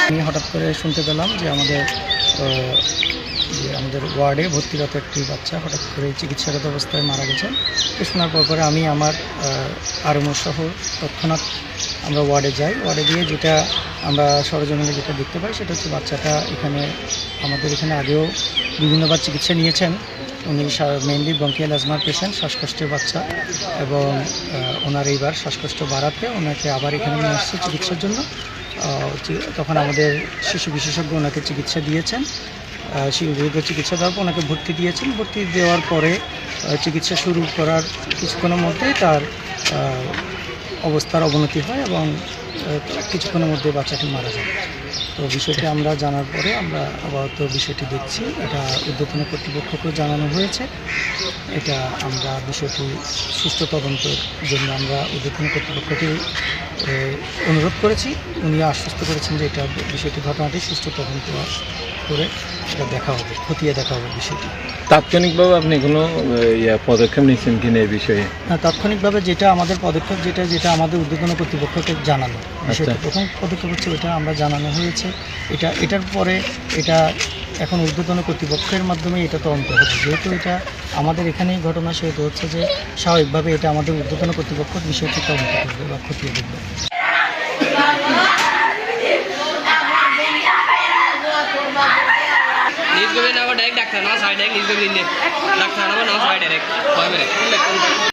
আমি হঠাৎ করে শুনতে পেলাম যে আমাদের ওয়ার্ডে ভর্তিরত একটি বাচ্চা হঠাৎ করে চিকিৎসাগত অবস্থায় মারা গেছেন। শোনার পরে আমি আমার আরএমও সহ তৎক্ষণাৎ আমরা ওয়ার্ডে যাই। ওয়ার্ডে গিয়ে যেটা আমরা সরজমিনে যেটা দেখতে পাই সেটা হচ্ছে বাচ্চাটা আমাদের এখানে আগেও বিভিন্নবার চিকিৎসা নিয়েছেন। উনি মেইনলি ব্রঙ্কিয়াল অ্যাজমার পেশেন্ট, শ্বাসকষ্টের বাচ্চা, এবং ওনার এইবার শ্বাসকষ্ট বাড়াতে ওনাকে আবার এখানে নিয়ে আসছে চিকিৎসার জন্য। তখন আমাদের শিশু বিশেষজ্ঞ ওনাকে চিকিৎসা দিয়েছেন। চিকিৎসা দেওয়ার পর ওনাকে ভর্তি দিয়েছেন। ভর্তি দেওয়ার পরে চিকিৎসা শুরু করার কিছুক্ষণের মধ্যেই তার অবস্থার অবনতি হয় এবং কিছুক্ষণের মধ্যে বাচ্চাটি মারা যায়। তো বিষয়টি আমরা জানার পরে আমরা আপাতত বিষয়টি দেখছি। এটা ঊর্ধ্বতন কর্তৃপক্ষকেও জানানো হয়েছে। এটা আমরা বিষয়টি সুষ্ঠু তদন্তের জন্য আমরা ঊর্ধ্বতন কর্তৃপক্ষকে অনুরোধ করেছি। উনি আশ্বস্ত করেছেন যে এটা বিষয়টি ঘটনাটি সুষ্ঠু তদন্ত করে এটা দেখা হবে, খতিয়ে দেখা হবে বিষয়টি। তাৎক্ষণিকভাবে আপনি কোনো পদক্ষেপ নিচ্ছেন কিনা এই বিষয়ে? না, তাৎক্ষণিকভাবে যেটা আমাদের পদক্ষেপ যেটা আমাদের ঊর্ধ্বতন কর্তৃপক্ষকে জানানো বিষয়টি প্রথম পদক্ষেপ হচ্ছে এটা আমরা জানানো হয়েছে। এটার পরে এটা এখন ঊর্ধ্বতন কর্তৃপক্ষের মাধ্যমে এটা তদন্ত হচ্ছে। যেহেতু এটা আমাদের এখানেই ঘটনা, সেহেতু হচ্ছে যে স্বাভাবিকভাবে এটা আমাদের ঊর্ধ্বতন কর্তৃপক্ষ বিষয়টি তদন্ত করবে বা খতিয়ে দেখবে। ডাইরেক্ট ডাক্তার না সাইড ডাইরেক্ট ডাক্তার না সাইড ডাইরেক্ট